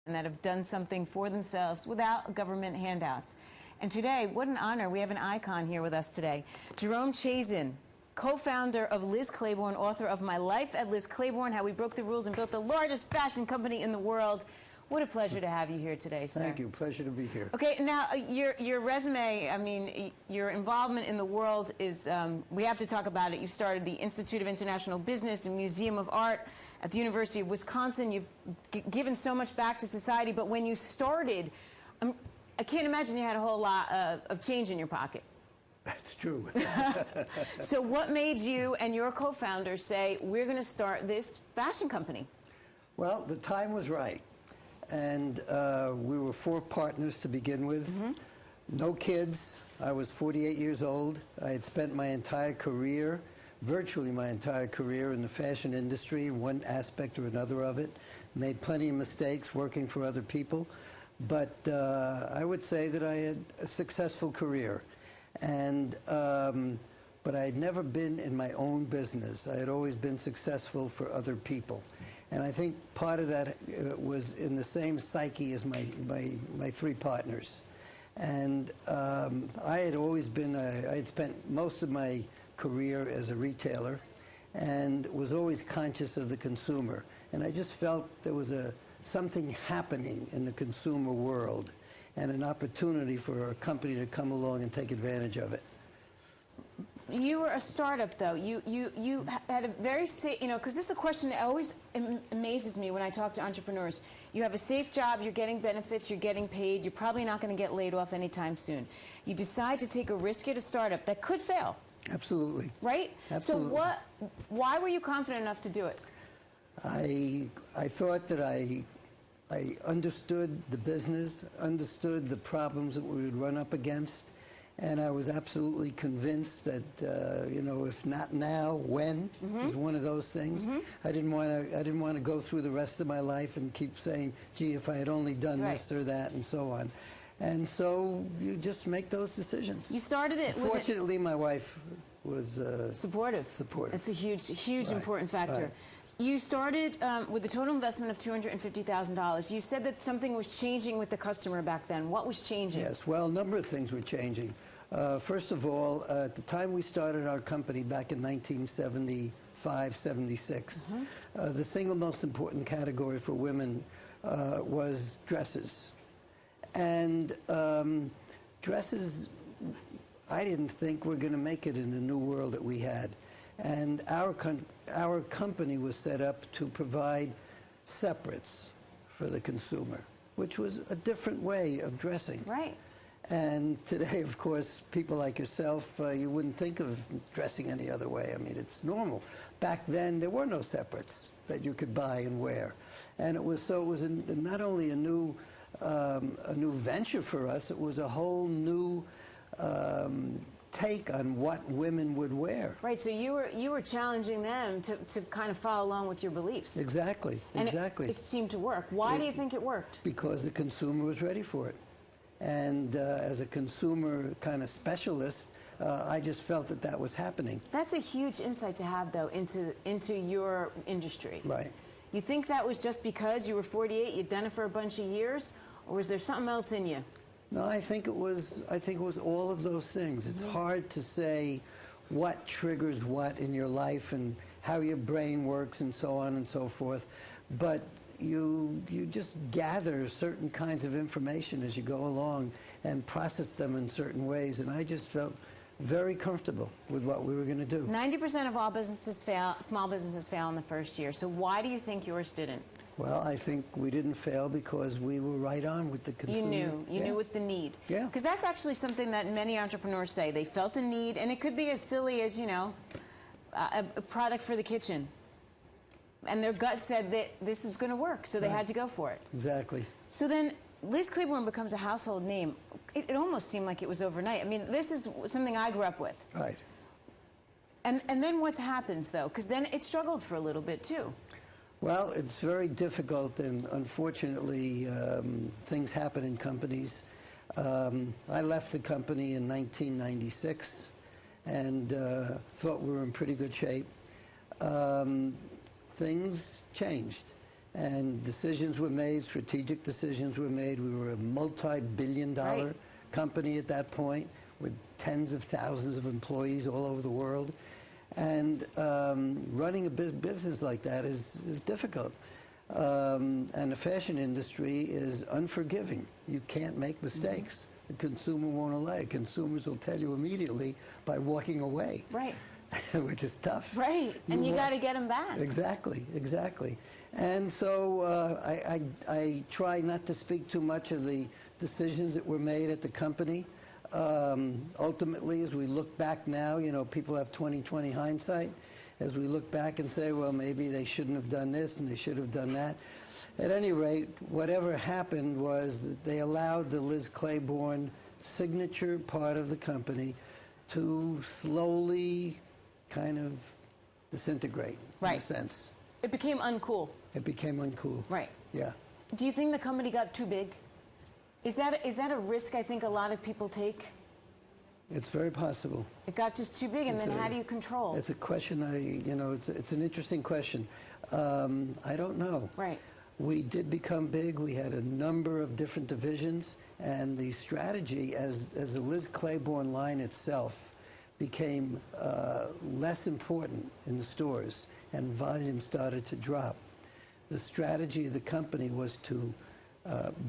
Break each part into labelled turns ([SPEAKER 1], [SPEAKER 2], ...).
[SPEAKER 1] that have done something for themselves without government handouts. And today, what an honor, we have an icon here with us today. Jerome Chazen, co-founder of Liz Claiborne, author of My Life at Liz Claiborne, How We Broke the Rules and Built the Largest Fashion Company in the World. What a pleasure to have you here today, sir.
[SPEAKER 2] Thank you. Pleasure to be here.
[SPEAKER 1] Okay, now, your resume, I mean, your involvement in the world is, we have to talk about it. You started the Institute of International Business and Museum of Art at the University of Wisconsin. You've given so much back to society, but when you started, I can't imagine you had a whole lot of change in your pocket.
[SPEAKER 2] That's true.
[SPEAKER 1] So what made you and your co-founder say, we're going to start this fashion company?
[SPEAKER 2] Well, the time was right. And we were 4 partners to begin with. Mm-hmm. No kids. I was 48 years old. I had spent my entire career, virtually my entire career, in the fashion industry, one aspect or another of it. Made plenty of mistakes working for other people. But I would say that I had a successful career. And but I had never been in my own business. I had always been successful for other people. And I think part of that was in the same psyche as my 3 partners. And I had always been, I had spent most of my career as a retailer and was always conscious of the consumer. And I just felt there was something happening in the consumer world and an opportunity for a company to come along and take advantage of it.
[SPEAKER 1] You were a startup, though. You had a very safe, you know, because this is a question that always amazes me when I talk to entrepreneurs. You have a safe job, you're getting benefits, you're getting paid, you're probably not going to get laid off anytime soon. You decide to take a risk at a startup that could fail.
[SPEAKER 2] Absolutely.
[SPEAKER 1] Right?
[SPEAKER 2] Absolutely.
[SPEAKER 1] So why were you confident enough to do it?
[SPEAKER 2] I thought that I understood the business, understood the problems that we would run up against. And I was absolutely convinced that, you know, if not now, when? Mm-hmm. was one of those things. Mm-hmm. I didn't want to go through the rest of my life and keep saying, gee, if I had only done this or that, and so on. And so you just make those decisions.
[SPEAKER 1] You started it.
[SPEAKER 2] Fortunately, my wife was
[SPEAKER 1] supportive.
[SPEAKER 2] Supportive.
[SPEAKER 1] It's a huge, important factor.
[SPEAKER 2] Right.
[SPEAKER 1] You started with a total investment of $250,000. You said that something was changing with the customer back then. What was changing?
[SPEAKER 2] Yes, well, a number of things were changing. First of all, at the time we started our company back in 1975, 76, mm-hmm. The single most important category for women was dresses. And dresses, I didn't think were going to make it in the new world that we had. And our company was set up to provide separates for the consumer, which was a different way of dressing.
[SPEAKER 1] Right.
[SPEAKER 2] And today, of course, people like yourself, you wouldn't think of dressing any other way. I mean, it's normal. Back then, there were no separates that you could buy and wear. And it was not only a new venture for us, it was a whole new take on what women would wear.
[SPEAKER 1] Right, so you were challenging them to kind of follow along with your beliefs.
[SPEAKER 2] Exactly,
[SPEAKER 1] and
[SPEAKER 2] exactly.
[SPEAKER 1] It seemed to work. Why do you think it worked?
[SPEAKER 2] Because the consumer was ready for it. And as a consumer kind of specialist, I just felt that that was happening.
[SPEAKER 1] That's a huge insight to have, though, into your industry.
[SPEAKER 2] Right.
[SPEAKER 1] You think that was just because you were 48, you'd done it for a bunch of years, or was there something else in you?
[SPEAKER 2] No, I think it was all of those things. It's hard to say what triggers what in your life and how your brain works and so on and so forth. But you just gather certain kinds of information as you go along and process them in certain ways. And I just felt very comfortable with what we were going to do.
[SPEAKER 1] 90% of all businesses fail, small businesses fail in the first year. So why do you think yours didn't?
[SPEAKER 2] Well, I think we didn't fail because we were right on with the consumer.
[SPEAKER 1] You knew with the need.
[SPEAKER 2] Yeah.
[SPEAKER 1] Because that's actually something that many entrepreneurs say. They felt a need, and it could be as silly as, you know, a product for the kitchen. And their gut said that this was going to work, so they had to go for it.
[SPEAKER 2] Exactly.
[SPEAKER 1] So then Liz Claiborne becomes a household name. It almost seemed like it was overnight. I mean, this is something I grew up with.
[SPEAKER 2] Right.
[SPEAKER 1] And then what happens, though? Because then it struggled for a little bit, too.
[SPEAKER 2] Well, it's very difficult, and unfortunately, things happen in companies. I left the company in 1996 and thought we were in pretty good shape. Things changed, and decisions were made, strategic decisions were made. We were a multi-billion-dollar company at that point with tens of thousands of employees all over the world. And running a business like that is difficult. And the fashion industry is unforgiving. You can't make mistakes. The consumer won't allow it. Consumers will tell you immediately by walking away.
[SPEAKER 1] Right.
[SPEAKER 2] Which is tough.
[SPEAKER 1] Right. And you got to get them back.
[SPEAKER 2] Exactly, exactly. And so I try not to speak too much of the decisions that were made at the company. Ultimately, as we look back now, you know, people have 20/20 hindsight. As we look back and say, well, maybe they shouldn't have done this and they should have done that. At any rate, whatever happened was that they allowed the Liz Claiborne signature part of the company to slowly kind of disintegrate, in a sense.
[SPEAKER 1] It became uncool.
[SPEAKER 2] It became uncool.
[SPEAKER 1] Right.
[SPEAKER 2] Yeah.
[SPEAKER 1] Do you think the company got too big? Is that a risk I think a lot of people take?
[SPEAKER 2] It's very possible.
[SPEAKER 1] It got just too big, and then how do you control?
[SPEAKER 2] It's a question it's an interesting question. I don't know.
[SPEAKER 1] Right.
[SPEAKER 2] We did become big. We had a number of different divisions, and the strategy as the Liz Claiborne line itself became less important in the stores, and volume started to drop. The strategy of the company was to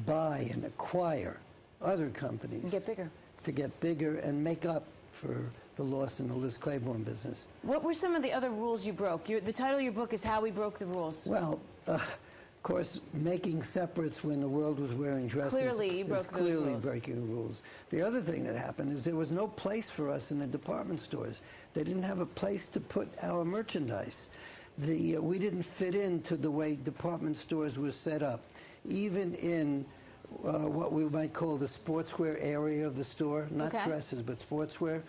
[SPEAKER 2] buy and acquire other companies.
[SPEAKER 1] Get bigger.
[SPEAKER 2] To get bigger and make up for the loss in the Liz Claiborne business.
[SPEAKER 1] What were some of the other rules you broke? The title of your book is How We Broke the Rules.
[SPEAKER 2] Well, of course, making separates when the world was wearing dresses
[SPEAKER 1] clearly you broke those
[SPEAKER 2] clearly
[SPEAKER 1] rules.
[SPEAKER 2] breaking the rules. The other thing that happened is there was no place for us in the department stores. They didn't have a place to put our merchandise. We didn't fit into the way department stores were set up. Even in what we might call the sportswear area of the store, not dresses, but sportswear.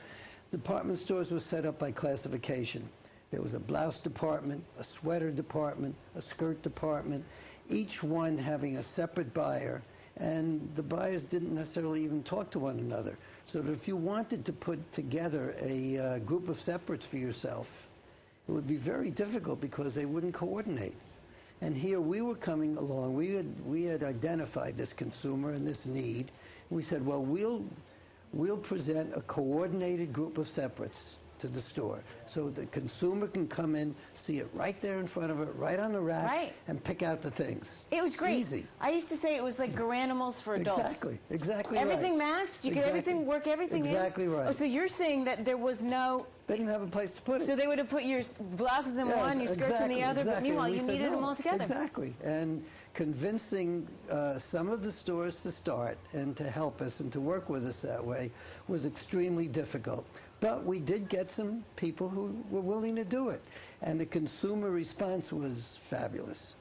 [SPEAKER 2] Department stores were set up by classification. There was a blouse department, a sweater department, a skirt department, each one having a separate buyer, and the buyers didn't necessarily even talk to one another. So that if you wanted to put together a group of separates for yourself, it would be very difficult because they wouldn't coordinate. And here we were coming along. We had identified this consumer and this need. We said, well, we'll present a coordinated group of separates to the store so the consumer can come in, see it right there in front of it, right on the rack, and pick out the things.
[SPEAKER 1] It was great.
[SPEAKER 2] Easy.
[SPEAKER 1] I used to say it was like Garanimals for adults.
[SPEAKER 2] Exactly
[SPEAKER 1] everything
[SPEAKER 2] right.
[SPEAKER 1] matched? You could everything work everything in?
[SPEAKER 2] Exactly right.
[SPEAKER 1] Oh, so you're saying that there was no...
[SPEAKER 2] They didn't have a place to put it.
[SPEAKER 1] So they would have put your blouses in one, your skirts in the other, but meanwhile you needed them all together.
[SPEAKER 2] Exactly. And convincing some of the stores to start and to help us and to work with us that way was extremely difficult. But we did get some people who were willing to do it. And the consumer response was fabulous.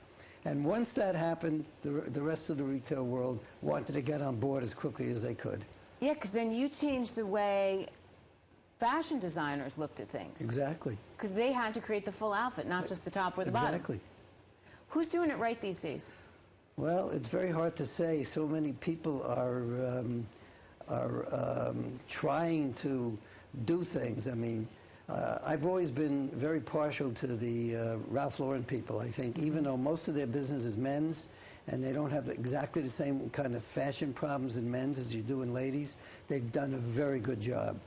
[SPEAKER 2] And once that happened, the rest of the retail world wanted to get on board as quickly as they could.
[SPEAKER 1] Yeah, because then you changed the way fashion designers looked at things.
[SPEAKER 2] Exactly.
[SPEAKER 1] Because they had to create the full outfit, not just the top or the bottom.
[SPEAKER 2] Exactly.
[SPEAKER 1] Who's doing it right these days?
[SPEAKER 2] Well, it's very hard to say. So many people are trying to do things. I mean, I've always been very partial to the Ralph Lauren people, I think, even though most of their business is men's and they don't have exactly the same kind of fashion problems in men's as you do in ladies. They've done a very good job.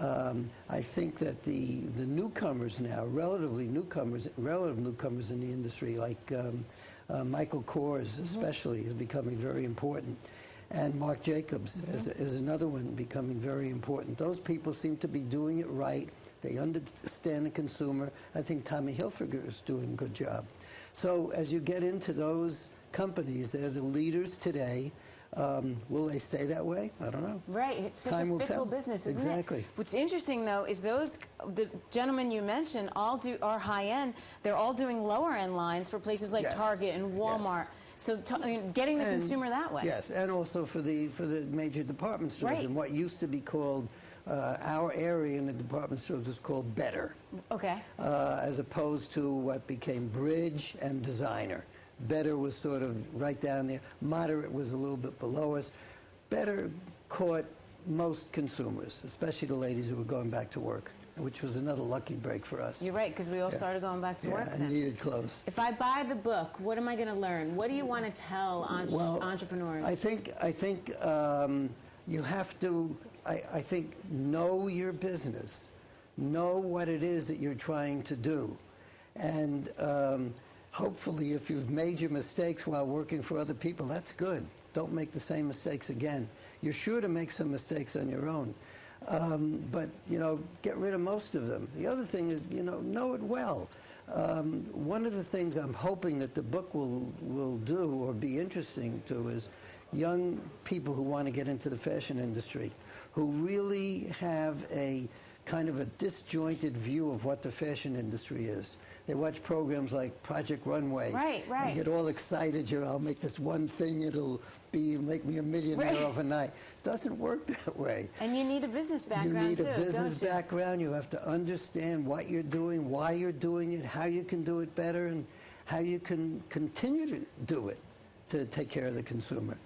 [SPEAKER 2] I think that the newcomers now, relative newcomers in the industry, like Michael Kors especially, is becoming very important. And Marc Jacobs is another one becoming very important. Those people seem to be doing it right. They understand the consumer. I think Tommy Hilfiger is doing a good job. So as you get into those companies, they're the leaders today. Will they stay that way? I don't know.
[SPEAKER 1] Right. It's such
[SPEAKER 2] Time
[SPEAKER 1] a
[SPEAKER 2] will
[SPEAKER 1] fickle
[SPEAKER 2] tell.
[SPEAKER 1] business, isn't
[SPEAKER 2] Exactly.
[SPEAKER 1] it? What's interesting, though, is the gentlemen you mentioned all are high-end. They're all doing lower-end lines for places like Target and Walmart. So getting the consumer that way.
[SPEAKER 2] Yes, and also for the major department stores. And what used to be called, our area in the department stores was called Better.
[SPEAKER 1] Okay.
[SPEAKER 2] As opposed to what became Bridge and Designer. Better was sort of right down there. Moderate was a little bit below us. Better caught most consumers, especially the ladies who were going back to work. which was another lucky break for us.
[SPEAKER 1] You're right, because we all
[SPEAKER 2] Yeah.
[SPEAKER 1] started going back to work
[SPEAKER 2] Yeah,
[SPEAKER 1] then.
[SPEAKER 2] and needed clothes.
[SPEAKER 1] If I buy the book, what am I going to learn? What do you want to tell entrepreneurs?
[SPEAKER 2] I think you have to. I think know your business, know what it is that you're trying to do, and hopefully, if you've made your mistakes while working for other people, that's good. Don't make the same mistakes again. You're sure to make some mistakes on your own, but get rid of most of them. The other thing is, know it well. One of the things I'm hoping that the book will do or be interesting to is young people who want to get into the fashion industry, who really have a kind of a disjointed view of what the fashion industry is. They watch programs like Project Runway
[SPEAKER 1] Right.
[SPEAKER 2] and get all excited. I'll make this one thing, it'll make me a millionaire overnight. Doesn't work that way.
[SPEAKER 1] And you need a business background,
[SPEAKER 2] You need
[SPEAKER 1] too,
[SPEAKER 2] a business
[SPEAKER 1] don't you?
[SPEAKER 2] background. You have to understand what you're doing, why you're doing it, how you can do it better, and how you can continue to do it to take care of the consumer.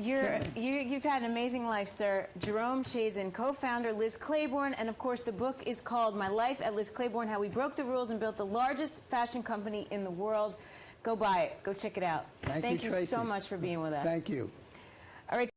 [SPEAKER 1] You've had an amazing life, sir. Jerome Chazen, co-founder Liz Claiborne, and of course the book is called My Life at Liz Claiborne, How We Broke the Rules and Built the Largest Fashion Company in the World. Go buy it. Go check it out.
[SPEAKER 2] Thank you, Tracy.
[SPEAKER 1] So much for being with us.
[SPEAKER 2] Thank you.
[SPEAKER 1] All right.